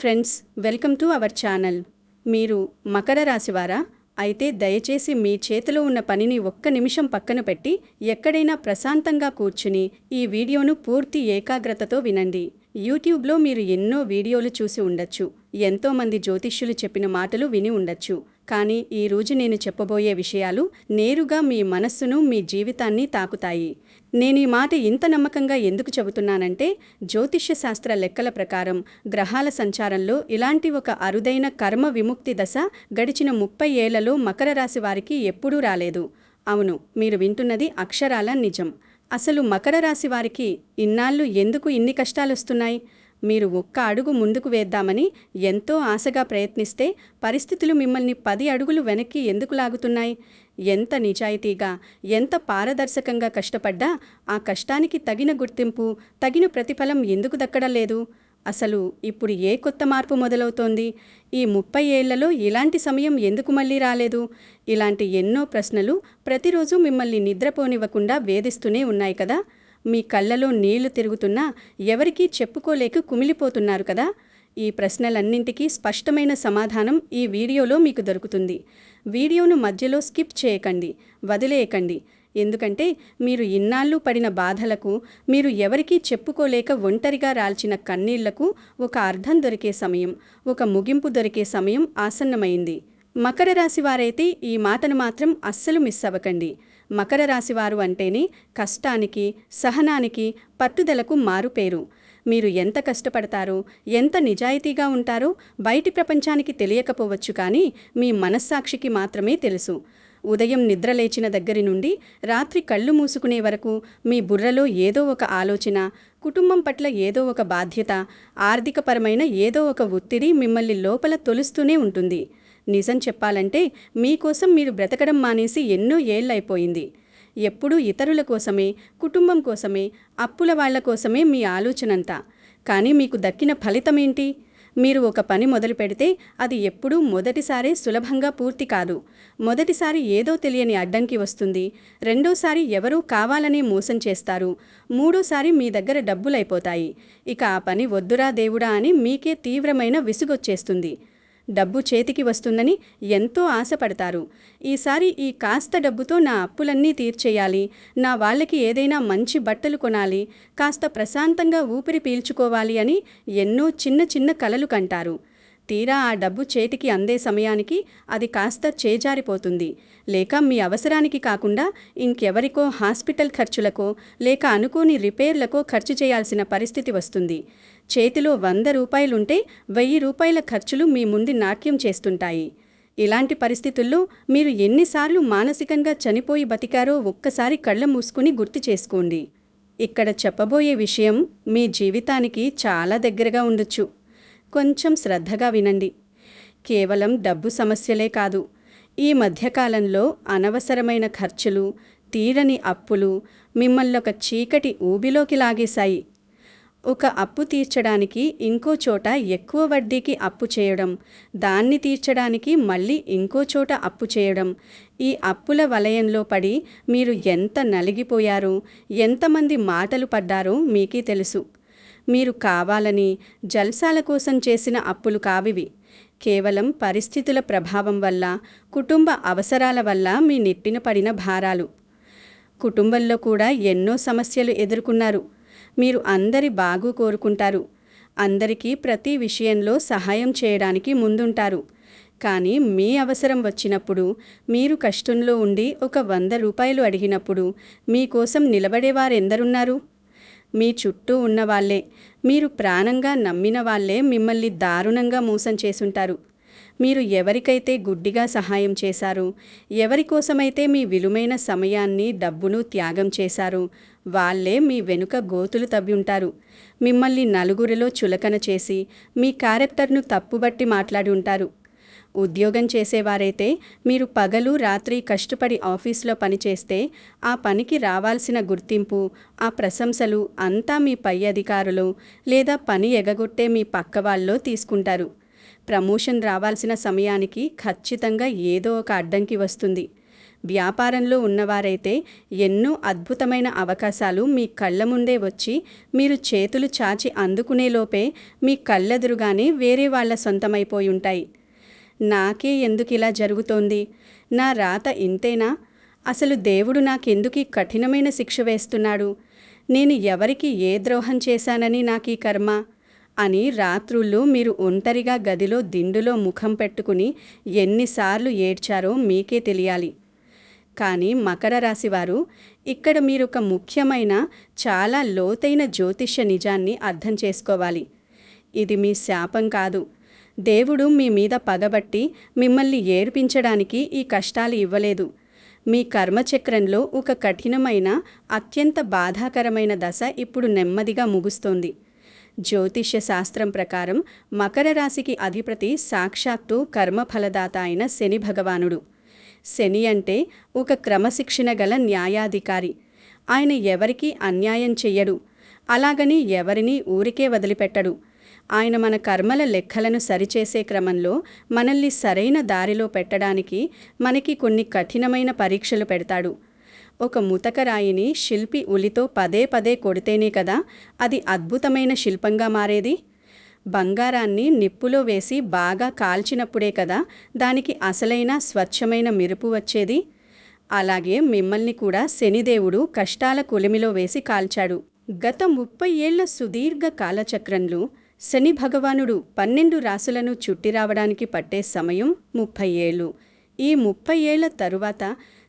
Friends, welcome to our channel. మీరు మకర రాశివారా? అయితే దయచేసి మీ చేతిలో ఉన్న పనిని ఒక్క నిమిషం పక్కన పెట్టి ఎక్కడైనా ప్రశాంతంగా కూర్చుని ఈ వీడియోను పూర్తి ఏకాగ్రతతో వినండి. యూట్యూబ్లో మీరు ఎన్నో వీడియోలు చూసి ఉండొచ్చు, ఎంతోమంది జ్యోతిష్యులు చెప్పిన మాటలు విని ఉండొచ్చు. కానీ ఈరోజు నేను చెప్పబోయే విషయాలు నేరుగా మీ మనస్సును, మీ జీవితాన్ని తాకుతాయి. నేను ఈ మాట ఇంత నమ్మకంగా ఎందుకు చెబుతున్నానంటే, జ్యోతిష్య శాస్త్ర లెక్కల ప్రకారం గ్రహాల సంచారంలో ఇలాంటి ఒక అరుదైన కర్మ విముక్తి దశ గడిచిన 30 ఏళ్లలో మకర రాశి వారికి ఎప్పుడూ రాలేదు. అవును, మీరు వింటున్నది అక్షరాల నిజం. అసలు మకర రాశి వారికి ఇన్నాళ్ళు ఎందుకు ఇన్ని కష్టాలొస్తున్నాయి? మీరు ఒక్క అడుగు ముందుకు వేద్దామని ఎంతో ఆశగా ప్రయత్నిస్తే పరిస్థితులు మిమ్మల్ని 10 అడుగులు వెనక్కి ఎందుకు లాగుతున్నాయి? ఎంత నిజాయితీగా, ఎంత పారదర్శకంగా కష్టపడ్డా ఆ కష్టానికి తగిన గుర్తింపు, తగిన ప్రతిఫలం ఎందుకు దక్కడం లేదు? అసలు ఇప్పుడు ఏ కొత్త మార్పు మొదలవుతోంది? ఈ 30 ఏళ్లలో ఇలాంటి సమయం ఎందుకు మళ్ళీ రాలేదు? ఇలాంటి ఎన్నో ప్రశ్నలు ప్రతిరోజు మిమ్మల్ని నిద్రపోనివ్వకుండా వేధిస్తూనే ఉన్నాయి కదా. మీ కళ్ళలో నీళ్లు తిరుగుతున్నా ఎవరికీ చెప్పుకోలేక కుమిలిపోతున్నారు కదా. ఈ ప్రశ్నలన్నింటికీ స్పష్టమైన సమాధానం ఈ వీడియోలో మీకు దొరుకుతుంది. వీడియోను మధ్యలో స్కిప్ చేయకండి, వదిలేయకండి. ఎందుకంటే మీరు ఇన్నాళ్ళు పడిన బాధలకు, మీరు ఎవరికీ చెప్పుకోలేక ఒంటరిగా రాల్చిన కన్నీళ్లకు ఒక అర్థం దొరికే సమయం, ఒక ముగింపు దొరికే సమయం ఆసన్నమైంది. మకర రాశి వారైతే ఈ మాటను మాత్రం అస్సలు మిస్ అవ్వకండి. మకర రాశివారు అంటేనే కష్టానికి, సహనానికి, పట్టుదలకు మారుపేరు. మీరు ఎంత కష్టపడతారో, ఎంత నిజాయితీగా ఉంటారో బయటి ప్రపంచానికి తెలియకపోవచ్చు, కానీ మీ మనస్సాక్షికి మాత్రమే తెలుసు. ఉదయం నిద్రలేచిన దగ్గరి నుండి రాత్రి కళ్ళు మూసుకునే వరకు మీ బుర్రలో ఏదో ఒక ఆలోచన, కుటుంబం పట్ల ఏదో ఒక బాధ్యత, ఆర్థికపరమైన ఏదో ఒక ఒత్తిడి మిమ్మల్ని లోపల తొలుస్తూనే ఉంటుంది. నిజం చెప్పాలంటే మీకోసం మీరు బ్రతకడం మానేసి ఎన్నో ఏళ్లైపోయింది. ఎప్పుడూ ఇతరుల కోసమే, కుటుంబం కోసమే, అప్పుల వాళ్ల కోసమే మీ ఆలోచనంతా. కానీ మీకు దక్కిన ఫలితమేంటి? మీరు ఒక పని మొదలు పెడితే అది ఎప్పుడూ మొదటిసారే సులభంగా పూర్తి కాదు. మొదటిసారి ఏదో తెలియని అడ్డంకి వస్తుంది. రెండోసారి ఎవరూ కావాలనే మోసం చేస్తారు. మూడోసారి మీ దగ్గర డబ్బులైపోతాయి. ఇక ఆ పని వద్దురా దేవుడా అని మీకే తీవ్రమైన విసుగొచ్చేస్తుంది. డబ్బు చేతికి వస్తుందని ఎంతో ఆశపడతారు. ఈసారి ఈ కాస్త డబ్బుతో నా అప్పులన్నీ తీర్చేయాలి, నా వాళ్ళకి ఏదైనా మంచి బట్టలు కొనాలి, కాస్త ప్రశాంతంగా ఊపిరి పీల్చుకోవాలి అని ఎన్నో చిన్న చిన్న కలలు కంటారు. తీరా ఆ డబ్బు చేతికి అందే సమయానికి అది కాస్త చేజారిపోతుంది. లేక మీ అవసరానికి కాకుండా ఇంకెవరికో హాస్పిటల్ ఖర్చులకో, లేక అనుకోని రిపేర్లకో ఖర్చు చేయాల్సిన పరిస్థితి వస్తుంది. చేతిలో 100 రూపాయలుంటే 1000 రూపాయల ఖర్చులు మీ ముందు నాట్యం చేస్తుంటాయి. ఇలాంటి పరిస్థితుల్లో మీరు ఎన్నిసార్లు మానసికంగా చనిపోయి బతికారో ఒక్కసారి కళ్ళ మూసుకుని గుర్తు చేసుకోండి. ఇక్కడ చెప్పబోయే విషయం మీ జీవితానికి చాలా దగ్గరగా ఉండొచ్చు. కొంచెం శ్రద్ధగా వినండి. కేవలం డబ్బు సమస్యలే కాదు, ఈ మధ్యకాలంలో అనవసరమైన ఖర్చులు, తీరని అప్పులు మిమ్మల్నొక చీకటి ఊబిలోకి లాగేశాయి. ఒక అప్పు తీర్చడానికి ఇంకో చోట ఎక్కువ వడ్డీకి అప్పు చేయడం, దాన్ని తీర్చడానికి మళ్ళీ ఇంకో చోట అప్పు చేయడం, ఈ అప్పుల వలయంలో పడి మీరు ఎంత నలిగిపోయారో, ఎంతమంది మాటలు పడ్డారో మీకే తెలుసు. మీరు కావాలని, జల్సాల కోసం చేసిన అప్పులు కావివి. కేవలం పరిస్థితుల ప్రభావం వల్ల, కుటుంబ అవసరాల వల్ల మీ నెత్తిన పడిన భారాలు. కుటుంబంలో కూడా ఎన్నో సమస్యలు ఎదుర్కొన్నారు. మీరు అందరి బాగు కోరుకుంటారు. అందరికీ ప్రతి విషయంలో సహాయం చేయడానికి ముందుంటారు. కానీ మీ అవసరం వచ్చినప్పుడు, మీరు కష్టంలో ఉండి ఒక 100 రూపాయలు అడిగినప్పుడు మీకోసం నిలబడేవారెందరున్నారు? మీ చుట్టూ ఉన్నవాళ్లే, మీరు ప్రాణంగా నమ్మిన వాళ్లే మిమ్మల్ని దారుణంగా మోసం చేసుంటారు. మీరు ఎవరికైతే గుడ్డిగా సహాయం చేశారో, ఎవరికోసమైతే మీ విలువైన సమయాన్ని, డబ్బును త్యాగం చేశారో వాళ్లే మీ వెనుక గోతులు తవ్వి ఉంటారు. మిమ్మల్ని నలుగురిలో చులకన చేసి మీ క్యారెక్టర్ను తప్పుబట్టి మాట్లాడి ఉంటారు. ఉద్యోగం చేసేవారైతే మీరు పగలు రాత్రి కష్టపడి ఆఫీస్లో పనిచేస్తే ఆ పనికి రావాల్సిన గుర్తింపు, ఆ ప్రశంసలు అంతా మీ పై అధికారులు లేదా పని ఎగగొట్టే మీ పక్క వాళ్ళలో తీసుకుంటారు. ప్రమోషన్ రావాల్సిన సమయానికి ఖచ్చితంగా ఏదో ఒక అడ్డంకి వస్తుంది. వ్యాపారంలో ఉన్నవారైతే ఎన్నో అద్భుతమైన అవకాశాలు మీ కళ్ళ ముందే వచ్చి మీరు చేతులు చాచి అందుకునేలోపే మీ కళ్ళెదురుగానే వేరే వాళ్ళ సొంతమైపోయి ఉంటాయి. నాకే ఎందుకిలా జరుగుతోంది? నా రాత ఇంతేనా? అసలు దేవుడు నాకెందుకీ కఠినమైన శిక్ష వేస్తున్నాడు? నేను ఎవరికి ఏ ద్రోహం చేశానని నాకీ కర్మ? అని రాత్రుళ్ళు మీరు ఒంటరిగా గదిలో దిండులో ముఖం పెట్టుకుని ఎన్నిసార్లు ఏడ్చారో మీకే తెలియాలి. కానీ మకర రాశివారు, ఇక్కడ మీరొక ముఖ్యమైన చాలా లోతైన జ్యోతిష్య నిజాన్ని అర్థం చేసుకోవాలి. ఇది మీ శాపం కాదు. దేవుడు మీ మీద పగబట్టి మిమ్మల్ని ఏర్పించడానికి ఈ కష్టాలు ఇవ్వలేదు. మీ కర్మచక్రంలో ఒక కఠినమైన అత్యంత బాధాకరమైన దశ ఇప్పుడు నెమ్మదిగా ముగుస్తోంది. జ్యోతిష్య శాస్త్రం ప్రకారం మకర రాశికి అధిపతి సాక్షాత్తు కర్మఫలదాత అయిన శని భగవానుడు. శని అంటే ఒక క్రమశిక్షణ గల న్యాయాధికారి. ఆయన ఎవరికీ అన్యాయం చెయ్యడు. అలాగని ఎవరినీ ఊరికే వదిలిపెట్టడు. ఆయన మన కర్మల లెక్కలను సరిచేసే క్రమంలో మనల్ని సరైన దారిలో పెట్టడానికి మనకి కొన్ని కఠినమైన పరీక్షలు పెడతాడు. ఒక ముతకరాయిని శిల్పి ఉలితో పదే పదే కొడితేనే కదా అది అద్భుతమైన శిల్పంగా మారేది. బంగారాన్ని నిప్పులో వేసి బాగా కాల్చినప్పుడే కదా దానికి అసలైన స్వచ్ఛమైన మెరుపు వచ్చేది. అలాగే మిమ్మల్ని కూడా శనిదేవుడు కష్టాల కొలిమిలో వేసి కాల్చాడు. గత 30 ఏళ్ల సుదీర్ఘ కాలచక్రంలో శని భగవానుడు 12 రాశులను చుట్టి రావడానికి పట్టే సమయం 30 ఏళ్ళు. ఈ 30 ఏళ్ల తరువాత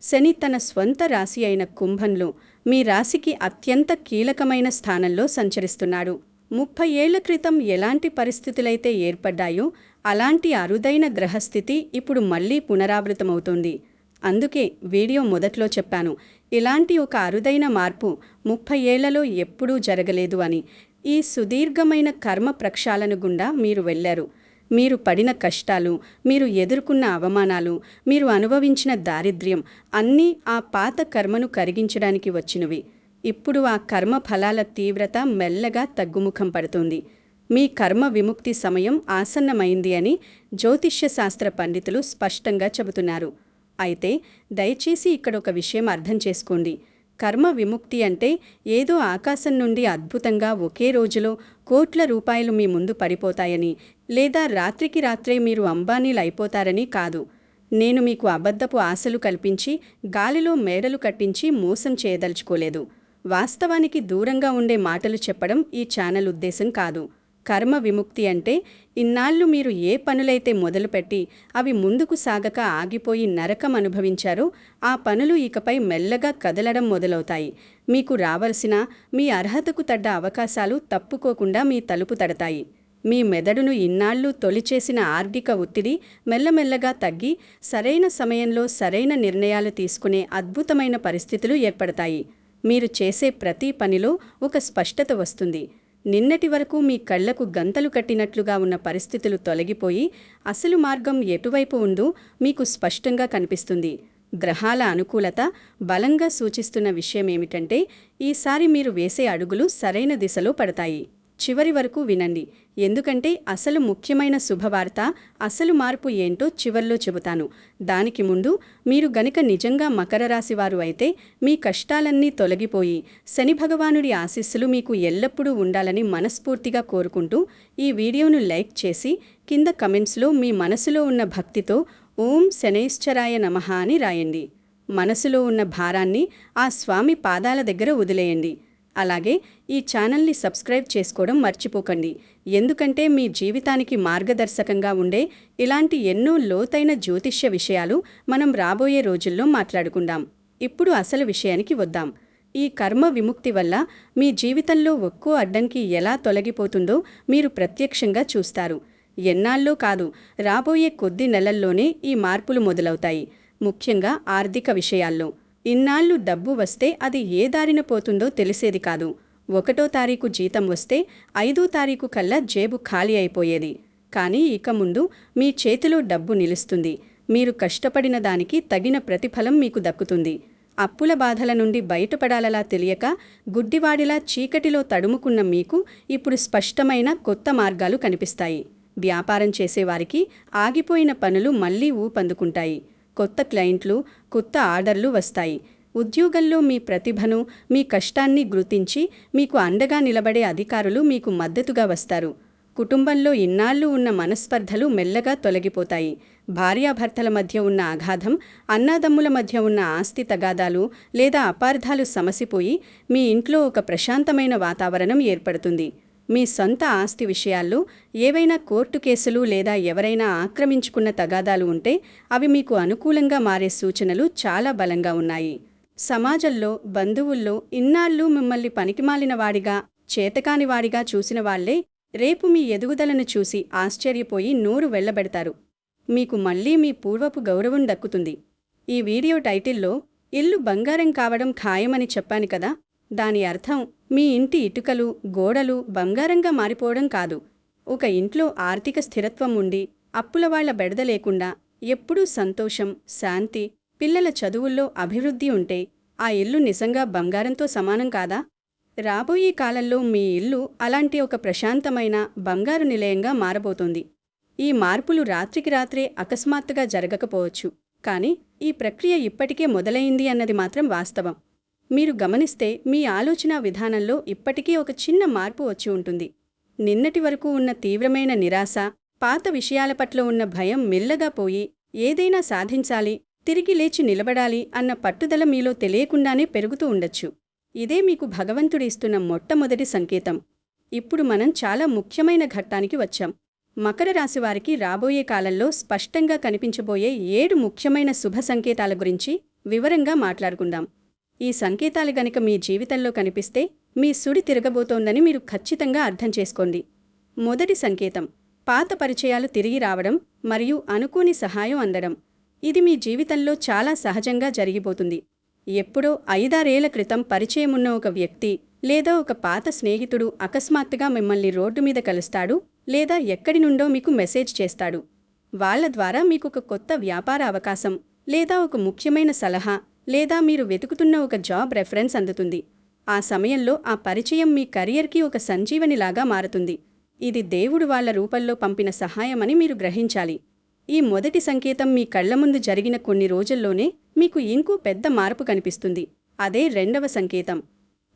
శని తన స్వంత రాశి అయిన కుంభంలో మీ రాశికి అత్యంత కీలకమైన స్థానంలో సంచరిస్తున్నాడు. 30 ఏళ్ల క్రితం ఎలాంటి పరిస్థితులైతే ఏర్పడ్డాయో అలాంటి అరుదైన గ్రహస్థితి ఇప్పుడు మళ్లీ పునరావృతమవుతోంది. అందుకే వీడియో మొదట్లో చెప్పాను, ఇలాంటి ఒక అరుదైన మార్పు 30 ఏళ్లలో ఎప్పుడూ జరగలేదు అని. ఈ సుదీర్ఘమైన కర్మ ప్రక్షాళన గుండా మీరు వెళ్లారు. మీరు పడిన కష్టాలు, మీరు ఎదుర్కొన్న అవమానాలు, మీరు అనుభవించిన దారిద్ర్యం అన్నీ ఆ పాత కర్మను కరిగించడానికి వచ్చినవి. ఇప్పుడు ఆ కర్మ ఫలాల తీవ్రత మెల్లగా తగ్గుముఖం పడుతుంది. మీ కర్మ విముక్తి సమయం ఆసన్నమైంది అని జ్యోతిష్య శాస్త్ర పండితులు స్పష్టంగా చెబుతున్నారు. అయితే దయచేసి ఇక్కడ ఒక విషయం అర్థం చేసుకోండి. కర్మ విముక్తి అంటే ఏదో ఆకాశం నుండి అద్భుతంగా ఒకే రోజులో కోట్ల రూపాయలు మీ ముందు పడిపోతాయని, లేదా రాత్రికి రాత్రే మీరు అంబానీలు అయిపోతారని కాదు. నేను మీకు అబద్ధపు ఆశలు కల్పించి గాలిలో మేడలు కట్టించి మోసం చేయదలుచుకోలేదు. వాస్తవానికి దూరంగా ఉండే మాటలు చెప్పడం ఈ ఛానల్ ఉద్దేశం కాదు. కర్మ విముక్తి అంటే ఇన్నాళ్ళు మీరు ఏ పనులైతే మొదలుపెట్టి అవి ముందుకు సాగక ఆగిపోయి నరకం అనుభవించారో ఆ పనులు ఇకపై మెల్లగా కదలడం మొదలవుతాయి. మీకు రావలసిన మీ అర్హతకు తడ్డ అవకాశాలు తప్పుకోకుండా మీ తలుపు తడతాయి. మీ మెదడును ఇన్నాళ్ళు తొలిచేసిన ఆర్థిక ఒత్తిడి మెల్లమెల్లగా తగ్గి సరైన సమయంలో సరైన నిర్ణయాలు తీసుకునే అద్భుతమైన పరిస్థితులు ఏర్పడతాయి. మీరు చేసే ప్రతి పనిలో ఒక స్పష్టత వస్తుంది. నిన్నటి వరకు మీ కళ్లకు గంతలు కట్టినట్లుగా ఉన్న పరిస్థితులు తొలగిపోయి అసలు మార్గం ఎటువైపు ఉందో మీకు స్పష్టంగా కనిపిస్తుంది. గ్రహాల అనుకూలత బలంగా సూచిస్తున్న విషయమేమిటంటే ఈసారి మీరు వేసే అడుగులు సరైన దిశలో పడతాయి. చివరి వరకు వినండి, ఎందుకంటే అసలు ముఖ్యమైన శుభవార్త, అసలు మార్పు ఏంటో చివర్లో చెబుతాను. దానికి ముందు మీరు గనుక నిజంగా మకర రాశివారు అయితే మీ కష్టాలన్నీ తొలగిపోయి శని భగవానుడి ఆశీస్సులు మీకు ఎల్లప్పుడూ ఉండాలని మనస్ఫూర్తిగా కోరుకుంటూ ఈ వీడియోను లైక్ చేసి కింద కమెంట్స్లో మీ మనసులో ఉన్న భక్తితో ఓం శనైశ్చరాయ నమః అని రాయండి. మనసులో ఉన్న భారాన్ని ఆ స్వామి పాదాల దగ్గర వదిలేయండి. అలాగే ఈ ఛానల్ని సబ్స్క్రైబ్ చేసుకోవడం మర్చిపోకండి. ఎందుకంటే మీ జీవితానికి మార్గదర్శకంగా ఉండే ఇలాంటి ఎన్నో లోతైన జ్యోతిష్య విషయాలు మనం రాబోయే రోజుల్లో మాట్లాడుకుందాం. ఇప్పుడు అసలు విషయానికి వద్దాం. ఈ కర్మ విముక్తి వల్ల మీ జీవితంలో ఒక్కో అడ్డంకి ఎలా తొలగిపోతుందో మీరు ప్రత్యక్షంగా చూస్తారు. ఎన్నాళ్ళో కాదు, రాబోయే కొద్ది నెలల్లోనే ఈ మార్పులు మొదలవుతాయి. ముఖ్యంగా ఆర్థిక విషయాల్లో. ఇన్నాళ్ళు డబ్బు వస్తే అది ఏ దారిన పోతుందో తెలిసేది కాదు. 1వ తారీఖు జీతం వస్తే 5వ తారీఖు కల్లా జేబు ఖాళీ అయిపోయేది. కానీ ఇక ముందు మీ చేతిలో డబ్బు నిలుస్తుంది. మీరు కష్టపడిన దానికి తగిన ప్రతిఫలం మీకు దక్కుతుంది. అప్పుల బాధల నుండి బయటపడాలలా తెలియక గుడ్డివాడిలా చీకటిలో తడుముకున్న మీకు ఇప్పుడు స్పష్టమైన కొత్త మార్గాలు కనిపిస్తాయి. వ్యాపారం చేసేవారికి ఆగిపోయిన పనులు మళ్లీ ఊపందుకుంటాయి. కొత్త క్లయింట్లు, కొత్త ఆర్డర్లు వస్తాయి. ఉద్యోగంలో మీ ప్రతిభను, మీ కష్టాన్ని గుర్తించి మీకు అండగా నిలబడే అధికారులు మీకు మద్దతుగా వస్తారు. కుటుంబంలో ఇన్నాళ్ళు ఉన్న మనస్పర్ధలు మెల్లగా తొలగిపోతాయి. భార్యాభర్తల మధ్య ఉన్న అగాధం, అన్నాదమ్ముల మధ్య ఉన్న ఆస్తి తగాదాలు లేదా అపార్థాలు సమసిపోయి మీ ఇంట్లో ఒక ప్రశాంతమైన వాతావరణం ఏర్పడుతుంది. మీ సొంత ఆస్తి విషయాల్లో ఏవైనా కోర్టు కేసులు లేదా ఎవరైనా ఆక్రమించుకున్న తగాదాలు ఉంటే అవి మీకు అనుకూలంగా మారే సూచనలు చాలా బలంగా ఉన్నాయి. సమాజంలో, బంధువుల్లో ఇన్నాళ్ళు మిమ్మల్ని పనికిమాలిన వాడిగా, చేతకాని వాడిగా చూసిన వాళ్లే రేపు మీ ఎదుగుదలను చూసి ఆశ్చర్యపోయి నోరు వెళ్లబెడతారు. మీకు మళ్లీ మీ పూర్వపు గౌరవం దక్కుతుంది. ఈ వీడియో టైటిల్లో ఇల్లు బంగారం కావడం ఖాయమని చెప్పాను కదా, దాని అర్థం మీ ఇంటి ఇటుకలు, గోడలు బంగారంగా మారిపోవడం కాదు. ఒక ఇంట్లో ఆర్థిక స్థిరత్వం ఉండి, అప్పుల వాళ్ల బెడద లేకుండా, ఎప్పుడూ సంతోషం, శాంతి, పిల్లల చదువుల్లో అభివృద్ధి ఉంటే ఆ ఇల్లు నిజంగా బంగారంతో సమానం కాదా? రాబోయే కాలంలో మీ ఇల్లు అలాంటి ఒక ప్రశాంతమైన బంగారు నిలయంగా మారబోతోంది. ఈ మార్పులు రాత్రికి రాత్రే అకస్మాత్తుగా జరగకపోవచ్చు, కానీ ఈ ప్రక్రియ ఇప్పటికే మొదలైంది అన్నది మాత్రం వాస్తవం. మీరు గమనిస్తే మీ ఆలోచనా విధానంలో ఇప్పటికీ ఒక చిన్న మార్పు వచ్చి ఉంటుంది. నిన్నటి వరకు ఉన్న తీవ్రమైన నిరాశ, పాత విషయాల పట్ల ఉన్న భయం మెల్లగా పోయి ఏదైనా సాధించాలి, తిరిగి లేచి నిలబడాలి అన్న పట్టుదల మీలో తెలియకుండానే పెరుగుతూ ఉండొచ్చు. ఇదే మీకు భగవంతుడు ఇస్తున్న మొట్టమొదటి సంకేతం. ఇప్పుడు మనం చాలా ముఖ్యమైన ఘట్టానికి వచ్చాం. మకర రాశివారికి రాబోయే కాలంలో స్పష్టంగా కనిపించబోయే 7 ముఖ్యమైన శుభ సంకేతాల గురించి వివరంగా మాట్లాడుకుందాం. ఈ సంకేతాలు గనుక మీ జీవితంలో కనిపిస్తే మీ సుడి తిరగబోతోందని మీరు ఖచ్చితంగా అర్థం చేసుకోండి. మొదటి సంకేతం, పాత పరిచయాలు తిరిగి రావడం మరియు అనుకోని సహాయం అందడం. ఇది మీ జీవితంలో చాలా సహజంగా జరిగిపోతుంది. ఎప్పుడో 5-6 ఏళ్ల క్రితం పరిచయమున్న ఒక వ్యక్తి లేదా ఒక పాత స్నేహితుడు అకస్మాత్తుగా మిమ్మల్ని రోడ్డు మీద కలుస్తాడు లేదా ఎక్కడి నుండో మీకు మెసేజ్ చేస్తాడు. వాళ్ల ద్వారా మీకు ఒక కొత్త వ్యాపార అవకాశం లేదా ఒక ముఖ్యమైన సలహా లేదా మీరు వెతుకుతున్న ఒక జాబ్ రెఫరెన్స్ అందుతుంది. ఆ సమయంలో ఆ పరిచయం మీ కెరియర్కి ఒక సంజీవనిలాగా మారుతుంది. ఇది దేవుడు వాళ్ల రూపంలో పంపిన సహాయమని మీరు గ్రహించాలి. ఈ మొదటి సంకేతం మీ కళ్ల ముందు జరిగిన కొన్ని రోజుల్లోనే మీకు ఇంకో పెద్ద మార్పు కనిపిస్తుంది. అదే రెండవ సంకేతం.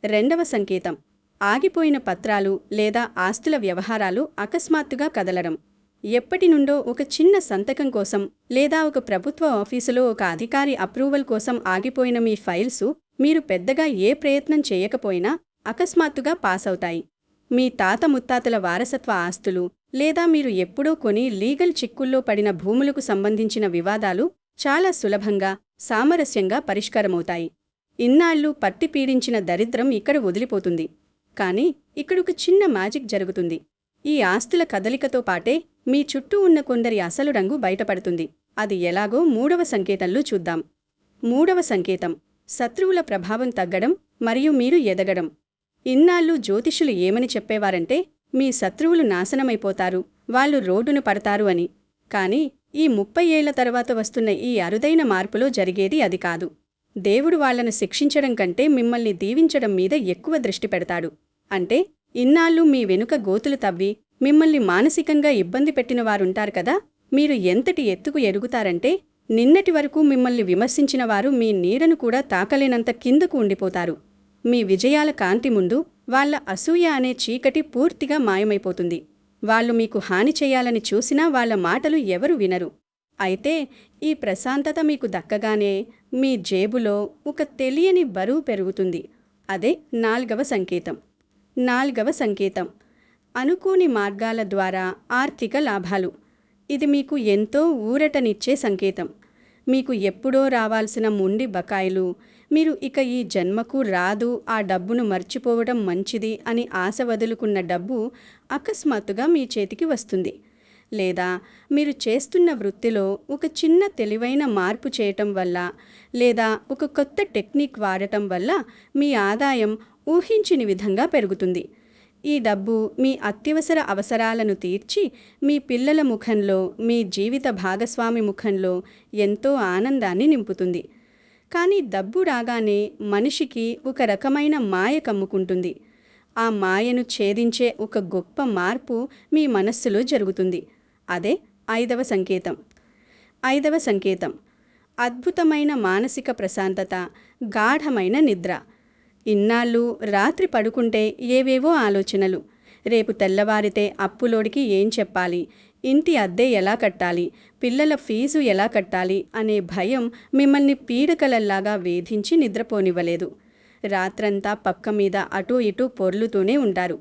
రెండవ సంకేతం, ఆగిపోయిన పత్రాలు లేదా ఆస్తుల వ్యవహారాలు అకస్మాత్తుగా కదలడం. ఎప్పటి నుండో ఒక చిన్న సంతకం కోసం లేదా ఒక ప్రభుత్వ ఆఫీసులో ఒక అధికారి అప్రూవల్ కోసం ఆగిపోయిన మీ ఫైల్సు మీరు పెద్దగా ఏ ప్రయత్నం చేయకపోయినా అకస్మాత్తుగా పాస్ అవుతాయి. మీ తాత ముత్తాతల వారసత్వ ఆస్తులు లేదా మీరు ఎప్పుడో కొని లీగల్ చిక్కుల్లో పడిన భూములకు సంబంధించిన వివాదాలు చాలా సులభంగా, సామరస్యంగా పరిష్కారమవుతాయి. ఇన్నాళ్లు పట్టి పీడించిన దరిద్రం ఇక్కడ వదిలిపోతుంది. కానీ ఇక్కడొక చిన్న మ్యాజిక్ జరుగుతుంది. ఈ ఆస్తుల కదలికతో పాటే మీ చుట్టూ ఉన్న కొందరి అసలు రంగు బయటపడుతుంది. అది ఎలాగో మూడవ సంకేతంలో చూద్దాం. మూడవ సంకేతం, శత్రువుల ప్రభావం తగ్గడం మరియు మీరు ఎదగడం. ఇన్నాళ్ళు జ్యోతిష్యులు ఏమని చెప్పేవారంటే మీ శత్రువులు నాశనమైపోతారు, వాళ్ళు రోడ్డున పడతారు అని. కానీ ఈ 30 ఏళ్ల తర్వాత వస్తున్న ఈ అరుదైన మార్పులో జరిగేది అది కాదు. దేవుడు వాళ్లను శిక్షించడం కంటే మిమ్మల్ని దీవించడం మీద ఎక్కువ దృష్టి పెడతాడు. అంటే ఇన్నాళ్ళు మీ వెనుక గోతులు తవ్వి మిమ్మల్ని మానసికంగా ఇబ్బంది పెట్టిన వారుంటారు కదా, మీరు ఎంతటి ఎత్తుకు ఎదుగుతారంటే నిన్నటి వరకు మిమ్మల్ని విమర్శించిన వారు మీ నీడను కూడా తాకలేనంత కిందకు ఉండిపోతారు. మీ విజయాల కాంతి ముందు వాళ్ల అసూయ అనే చీకటి పూర్తిగా మాయమైపోతుంది. వాళ్ళు మీకు హాని చేయాలని చూసినా వాళ్ల మాటలు ఎవరు వినరు. అయితే ఈ ప్రశాంతత మీకు దక్కగానే మీ జేబులో ఒక తెలియని బరువు పెరుగుతుంది. అదే నాల్గవ సంకేతం. నాల్గవ సంకేతం, అనుకోని మార్గాల ద్వారా ఆర్థిక లాభాలు. ఇది మీకు ఎంతో ఊరటనిచ్చే సంకేతం. మీకు ఎప్పుడో రావాల్సిన మొండి బకాయిలు, మీరు ఇక ఈ జన్మకు రాదు, ఆ డబ్బును మర్చిపోవడం మంచిది అని ఆశ వదులుకున్న డబ్బు అకస్మాత్తుగా మీ చేతికి వస్తుంది. లేదా మీరు చేస్తున్న వృత్తిలో ఒక చిన్న తెలివైన మార్పు చేయటం వల్ల లేదా ఒక కొత్త టెక్నిక్ వాడటం వల్ల మీ ఆదాయం ఊహించని విధంగా పెరుగుతుంది. ఈ డబ్బు మీ అత్యవసర అవసరాలను తీర్చి మీ పిల్లల ముఖంలో, మీ జీవిత భాగస్వామి ముఖంలో ఎంతో ఆనందాన్ని నింపుతుంది. కానీ డబ్బు రాగానే మనిషికి ఒక రకమైన మాయ కమ్ముకుంటుంది. ఆ మాయను ఛేదించే ఒక గొప్ప మార్పు మీ మనస్సులో జరుగుతుంది. అదే ఐదవ సంకేతం. ఐదవ సంకేతం, అద్భుతమైన మానసిక ప్రశాంతత, గాఢమైన నిద్ర. ఇన్నాళ్ళు రాత్రి పడుకుంటే ఏవేవో ఆలోచనలు. రేపు తెల్లవారితే అప్పులోడికి ఏం చెప్పాలి, ఇంటి అద్దె ఎలా కట్టాలి, పిల్లల ఫీజు ఎలా కట్టాలి అనే భయం మిమ్మల్ని పీడకలల్లాగా వేధించి నిద్రపోనివ్వలేదు. రాత్రంతా పక్క మీద అటూ ఇటూ పొర్లుతూనే ఉంటారు.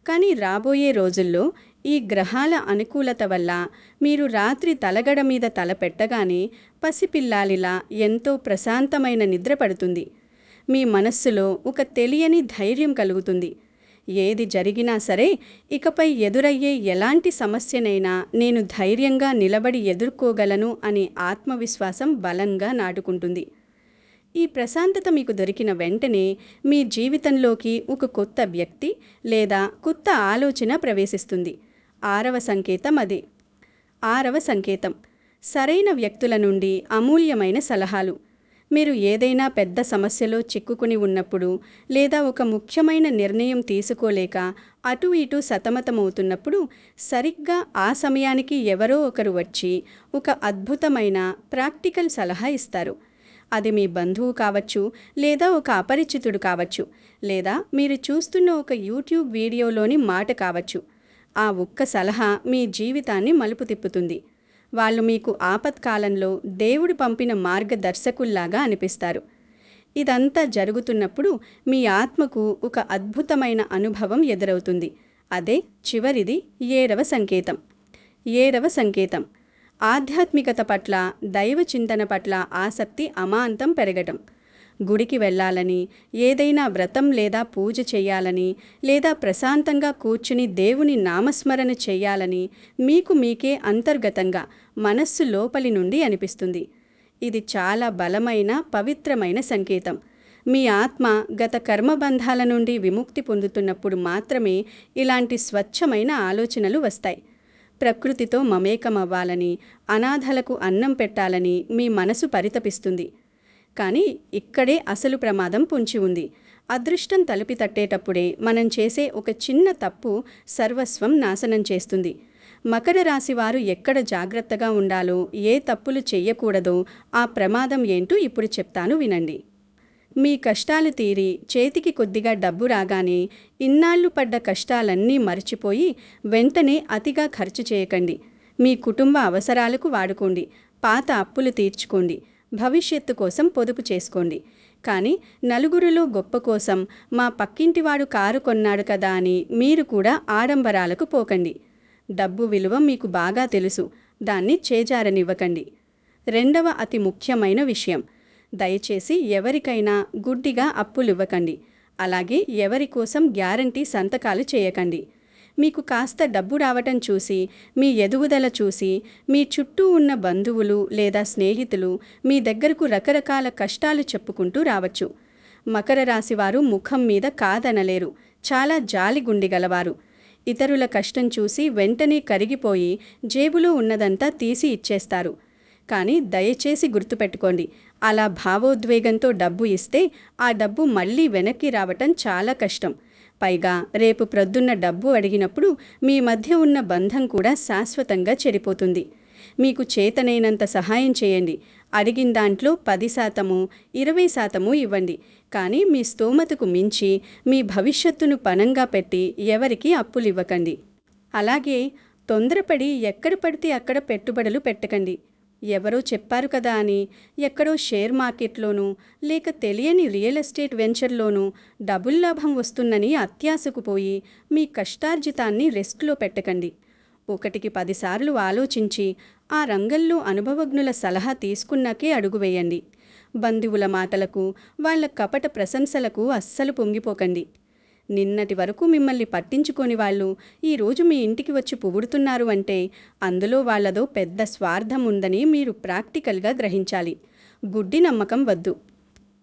కానీ రాబోయే రోజుల్లో ఈ గ్రహాల అనుకూలత వల్ల మీరు రాత్రి తలగడ మీద తల పెట్టగానే పసిపిల్లాలిలా ఎంతో ప్రశాంతమైన నిద్ర పడుతుంది. మీ మనస్సులో ఒక తెలియని ధైర్యం కలుగుతుంది. ఏది జరిగినా సరే ఇకపై ఎదురయ్యే ఎలాంటి సమస్యనైనా నేను ధైర్యంగా నిలబడి ఎదుర్కోగలను అనే ఆత్మవిశ్వాసం బలంగా నాటుకుంటుంది. ఈ ప్రశాంతత మీకు దొరికిన వెంటనే మీ జీవితంలోకి ఒక కొత్త వ్యక్తి లేదా కొత్త ఆలోచన ప్రవేశిస్తుంది. 6వ సంకేతం అదే. 6వ సంకేతం సరైన వ్యక్తుల నుండి అమూల్యమైన సలహాలు. మీరు ఏదైనా పెద్ద సమస్యలో చిక్కుకుని ఉన్నప్పుడు లేదా ఒక ముఖ్యమైన నిర్ణయం తీసుకోలేక అటు ఇటు సతమతమవుతున్నప్పుడు సరిగ్గా ఆ సమయానికి ఎవరో ఒకరు వచ్చి ఒక అద్భుతమైన ప్రాక్టికల్ సలహా ఇస్తారు. అది మీ బంధువు కావచ్చు, లేదా ఒక అపరిచితుడు కావచ్చు, లేదా మీరు చూస్తున్న ఒక యూట్యూబ్ వీడియోలోని మాట కావచ్చు. ఆ ఒక్క సలహా మీ జీవితాన్ని మలుపు తిప్పుతుంది. వాళ్ళు మీకు ఆపత్కాలంలో దేవుడు పంపిన మార్గదర్శకుల్లాగా అనిపిస్తారు. ఇదంతా జరుగుతున్నప్పుడు మీ ఆత్మకు ఒక అద్భుతమైన అనుభవం ఎదురవుతుంది. అదే చివరిది 7వ సంకేతం. 7వ సంకేతం ఆధ్యాత్మికత పట్ల, దైవ చింతన పట్ల ఆసక్తి అమాంతం పెరగటం. గుడికి వెళ్ళాలని, ఏదైనా వ్రతం లేదా పూజ చేయాలని, లేదా ప్రశాంతంగా కూర్చుని దేవుని నామస్మరణ చేయాలని మీకు మీకే అంతర్గతంగా మనస్సు లోపలి నుండి అనిపిస్తుంది. ఇది చాలా బలమైన, పవిత్రమైన సంకేతం. మీ ఆత్మ గత కర్మబంధాల నుండి విముక్తి పొందుతున్నప్పుడు మాత్రమే ఇలాంటి స్వచ్ఛమైన ఆలోచనలు వస్తాయి. ప్రకృతితో మమేకమవ్వాలని, అనాథలకు అన్నం పెట్టాలని మీ మనసు పరితపిస్తుంది. కానీ ఇక్కడే అసలు ప్రమాదం పొంచి ఉంది. అదృష్టం తలుపి తట్టేటప్పుడే మనం చేసే ఒక చిన్న తప్పు సర్వస్వం నాశనం చేస్తుంది. మకర రాశి వారు ఎక్కడ జాగ్రత్తగా ఉండాలో, ఏ తప్పులు చెయ్యకూడదో ఆ ప్రమాదం ఏంటో ఇప్పుడు చెప్తాను వినండి. మీ కష్టాలు తీరి చేతికి కొద్దిగా డబ్బు రాగానే ఇన్నాళ్ళు పడ్డ కష్టాలన్నీ మర్చిపోయి వెంటనే అతిగా ఖర్చు చేయకండి. మీ కుటుంబ అవసరాలకు వాడుకోండి. పాత అప్పులు తీర్చుకోండి. భవిష్యత్తు కోసం పొదుపు చేసుకోండి. కానీ నలుగురిలో గొప్ప కోసం మా పక్కింటివాడు కారు కొన్నాడు కదా అని మీరు కూడా ఆడంబరాలకు పోకండి. డబ్బు విలువ మీకు బాగా తెలుసు. దాన్ని చేజారనివ్వకండి. 2వ అతి ముఖ్యమైన విషయం, దయచేసి ఎవరికైనా గుడ్డిగా అప్పులివ్వకండి. అలాగే ఎవరి కోసం గ్యారంటీ సంతకాలు చేయకండి. మీకు కాస్త డబ్బు రావటం చూసి, మీ ఎదుగుదల చూసి మీ చుట్టూ ఉన్న బంధువులు లేదా స్నేహితులు మీ దగ్గరకు రకరకాల కష్టాలు చెప్పుకుంటూ రావచ్చు. మకర రాశివారు ముఖం మీద కాదనలేరు. చాలా జాలిగుండి గలవారు. ఇతరుల కష్టం చూసి వెంటనే కరిగిపోయి జేబులో ఉన్నదంతా తీసి ఇచ్చేస్తారు. కానీ దయచేసి గుర్తుపెట్టుకోండి, అలా భావోద్వేగంతో డబ్బు ఇస్తే ఆ డబ్బు మళ్ళీ వెనక్కి రావటం చాలా కష్టం. పైగా రేపు ప్రొద్దున్న డబ్బు అడిగినప్పుడు మీ మధ్య ఉన్న బంధం కూడా శాశ్వతంగా చెడిపోతుంది. మీకు చేతనైనంత సహాయం చేయండి. అడిగిన దాంట్లో 10%, 20% ఇవ్వండి. కానీ మీ స్తోమతకు మించి మీ భవిష్యత్తును పణంగా పెట్టి ఎవరికీ అప్పులివ్వకండి. అలాగే తొందరపడి ఎక్కడ పడితే అక్కడ పెట్టుబడులు పెట్టకండి. ఎవరో చెప్పారు కదా అని ఎక్కడో షేర్ మార్కెట్లోనూ లేక తెలియని రియల్ ఎస్టేట్ వెంచర్లోనూ డబుల్ లాభం వస్తుందని అత్యాశకు పోయి మీ కష్టార్జితాన్ని రిస్క్లో పెట్టకండి. 1కి 10 సార్లు ఆలోచించి ఆ రంగంలో అనుభవజ్ఞుల సలహా తీసుకున్నాకే అడుగు వేయండి. బంధువుల మాటలకు, వాళ్ళ కపట ప్రశంసలకు అస్సలు పొంగిపోకండి. నిన్నటి వరకు మిమ్మల్ని పట్టించుకోని వాళ్ళు ఈరోజు మీ ఇంటికి వచ్చి పొగుడుతున్నారు అంటే అందులో వాళ్ళదో పెద్ద స్వార్థం ఉందని మీరు ప్రాక్టికల్గా గ్రహించాలి. గుడ్డి నమ్మకం వద్దు.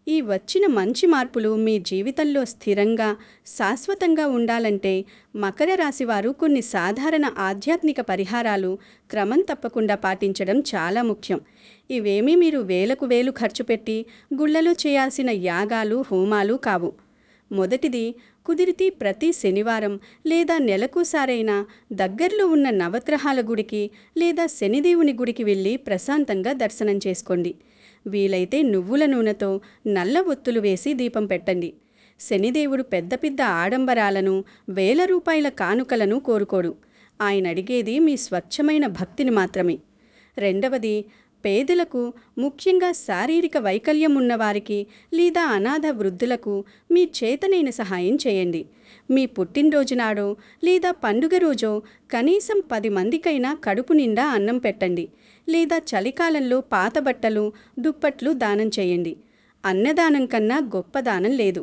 ఈ వచ్చిన మంచి మార్పులు మీ జీవితంలో స్థిరంగా, శాశ్వతంగా ఉండాలంటే మకర రాశివారు కొన్ని సాధారణ ఆధ్యాత్మిక పరిహారాలు క్రమం తప్పకుండా పాటించడం చాలా ముఖ్యం. ఇవేమీ మీరు వేలకు వేలు ఖర్చు పెట్టి గుళ్ళలో చేయాల్సిన యాగాలు, హోమాలు కావు. మొదటిది, కుదిరితే ప్రతి శనివారం లేదా నెలకోసారైనా దగ్గరలో ఉన్న నవగ్రహాల గుడికి లేదా శనిదేవుని గుడికి వెళ్ళి ప్రశాంతంగా దర్శనం చేసుకోండి. వీలైతే నువ్వుల నూనెతో నల్ల ఒత్తులు వేసి దీపం పెట్టండి. శనిదేవుడు పెద్ద పెద్ద ఆడంబరాలను, వేల రూపాయల కానుకలను కోరుకోడు. ఆయన అడిగేది మీ స్వచ్ఛమైన భక్తిని మాత్రమే. రెండవది, పేదలకు, ముఖ్యంగా శారీరక వైకల్యం ఉన్నవారికి లేదా అనాథ వృద్ధులకు మీ చేతనైన సహాయం చేయండి. మీ పుట్టినరోజు నాడో లేదా పండుగ రోజో కనీసం 10 మందికైనా కడుపు నిండా అన్నం పెట్టండి. లేదా చలికాలంలో పాత బట్టలు, దుప్పట్లు దానం చేయండి. అన్నదానం కన్నా గొప్ప దానం లేదు.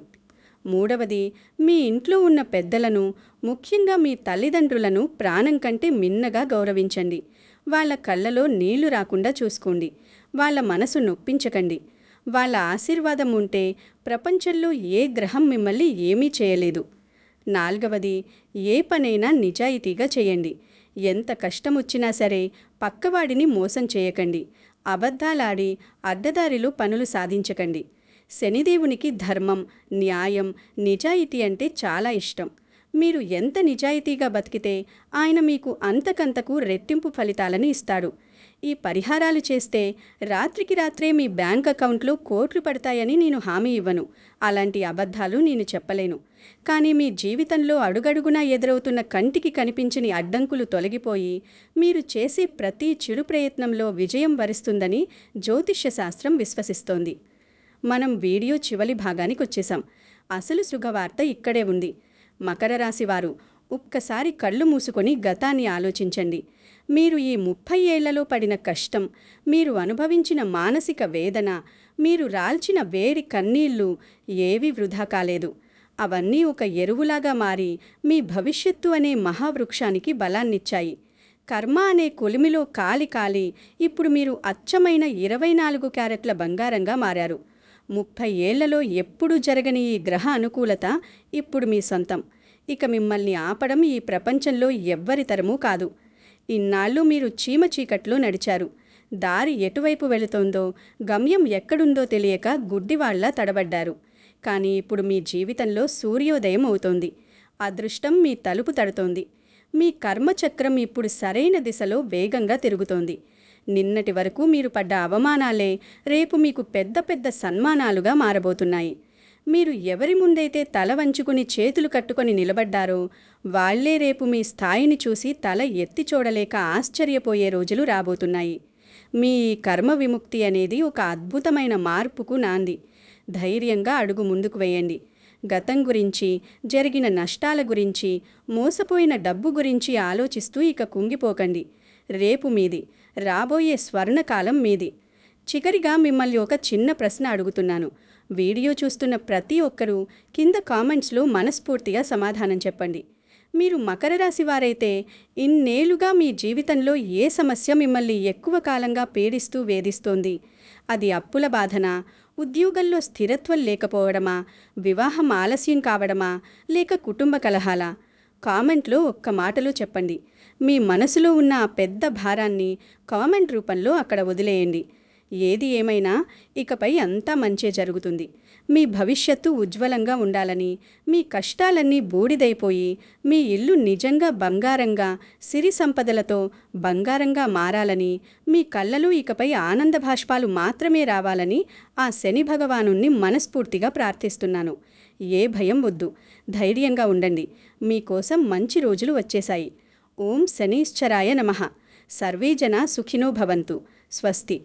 మూడవది, మీ ఇంట్లో ఉన్న పెద్దలను, ముఖ్యంగా మీ తల్లిదండ్రులను ప్రాణం కంటే మిన్నగా గౌరవించండి. వాళ్ళ కళ్ళలో నీళ్లు రాకుండా చూసుకోండి. వాళ్ళ మనసు నొప్పించకండి. వాళ్ళ ఆశీర్వాదం ఉంటే ప్రపంచంలో ఏ గ్రహం మిమ్మల్ని ఏమీ చేయలేదు. నాలుగవది, ఏ పనైనా నిజాయితీగా చేయండి. ఎంత కష్టమొచ్చినా సరే పక్కవాడిని మోసం చేయకండి. అబద్ధాలాడి అడ్డదారిలో పనులు సాధించకండి. శనిదేవునికి ధర్మం, న్యాయం, నిజాయితీ అంటే చాలా ఇష్టం. మీరు ఎంత నిజాయితీగా బతికితే ఆయన మీకు అంతకంతకు రెట్టింపు ఫలితాలను ఇస్తాడు. ఈ పరిహారాలు చేస్తే రాత్రికి రాత్రే మీ బ్యాంక్ అకౌంట్లో కోట్లు పడతాయని నేను హామీ ఇవ్వను. అలాంటి అబద్ధాలు నేను చెప్పలేను. కానీ మీ జీవితంలో అడుగడుగునా ఎదురవుతున్న కంటికి కనిపించని అడ్డంకులు తొలగిపోయి మీరు చేసే ప్రతి చిరు ప్రయత్నంలో విజయం వరిస్తుందని జ్యోతిష్య శాస్త్రం విశ్వసిస్తోంది. మనం వీడియో చివరి భాగానికి వచ్చేసాం. అసలు శుభవార్త ఇక్కడే ఉంది. మకర రాశి వారు ఒక్కసారి కళ్ళు మూసుకొని గతాన్ని ఆలోచించండి. మీరు ఈ 30 ఏళ్లలో పడిన కష్టం, మీరు అనుభవించిన మానసిక వేదన, మీరు రాల్చిన వేడి కన్నీళ్లు ఏవీ వృధా కాలేదు. అవన్నీ ఒక ఎరువులాగా మారి మీ భవిష్యత్తు అనే మహావృక్షానికి బలాన్నిచ్చాయి. కర్మ అనే కొలిమిలో కాలి ఇప్పుడు మీరు అచ్చమైన 24 క్యారెట్ల బంగారంగా మారారు. 30 ఏళ్లలో ఎప్పుడూ జరగని ఈ గ్రహ అనుకూలత ఇప్పుడు మీ సొంతం. ఇక మిమ్మల్ని ఆపడం ఈ ప్రపంచంలో ఎవ్వరి తరమూ కాదు. ఇన్నాళ్ళు మీరు చీమ చీకట్లో నడిచారు. దారి ఎటువైపు వెళుతోందో, గమ్యం ఎక్కడుందో తెలియక గుడ్డివాళ్లా తడబడ్డారు. కానీ ఇప్పుడు మీ జీవితంలో సూర్యోదయం అవుతోంది. అదృష్టం మీ తలుపు తడుతోంది. మీ కర్మచక్రం ఇప్పుడు సరైన దిశలో వేగంగా తిరుగుతోంది. నిన్నటి వరకు మీరు పడ్డ అవమానాలే రేపు మీకు పెద్ద పెద్ద సన్మానాలుగా మారబోతున్నాయి. మీరు ఎవరి ముందైతే తల వంచుకుని చేతులు కట్టుకొని నిలబడ్డారో వాళ్లే రేపు మీ స్థాయిని చూసి తల ఎత్తి చూడలేక ఆశ్చర్యపోయే రోజులు రాబోతున్నాయి. మీ కర్మ విముక్తి అనేది ఒక అద్భుతమైన మార్పుకు నాంది. ధైర్యంగా అడుగు ముందుకు వేయండి. గతం గురించి, జరిగిన నష్టాల గురించి, మోసపోయిన డబ్బు గురించి ఆలోచిస్తూ ఇక కుంగిపోకండి. రేపు మీది, రాబోయే స్వర్ణకాలం మీది. చివరిగా మిమ్మల్ని ఒక చిన్న ప్రశ్న అడుగుతున్నాను. వీడియో చూస్తున్న ప్రతి ఒక్కరూ కింద కామెంట్స్లో మనస్ఫూర్తిగా సమాధానం చెప్పండి. మీరు మకర రాశి వారైతే ఇన్నేళ్లుగా మీ జీవితంలో ఏ సమస్య మిమ్మల్ని ఎక్కువ కాలంగా పీడిస్తూ వేధిస్తోంది? అది అప్పుల బాధనా, ఉద్యోగంలో స్థిరత్వం లేకపోవడమా, వివాహం ఆలస్యం కావడమా, లేక కుటుంబ కలహాలా? కామెంట్లో ఒక్క మాటలో చెప్పండి. మీ మనసులో ఉన్న ఆ పెద్ద భారాన్ని కామెంట్ రూపంలో అక్కడ వదిలేయండి. ఏది ఏమైనా ఇకపై అంతా మంచే జరుగుతుంది. మీ భవిష్యత్తు ఉజ్వలంగా ఉండాలని, మీ కష్టాలన్నీ బూడిదైపోయి మీ ఇల్లు నిజంగా బంగారంగా, సిరి సంపదలతో బంగారంగా మారాలని, మీ కళ్ళలో ఇకపై ఆనంద భాష్పాలు మాత్రమే రావాలని ఆ శని భగవానుణ్ణి మనస్ఫూర్తిగా ప్రార్థిస్తున్నాను. ఏ భయం వద్దు, ధైర్యంగా ఉండండి. మీకోసం మంచి రోజులు వచ్చేశాయి. ఓం శనీశ్చరాయ నమః. సర్వే జనా సుఖినో భవంతు. స్వస్తి.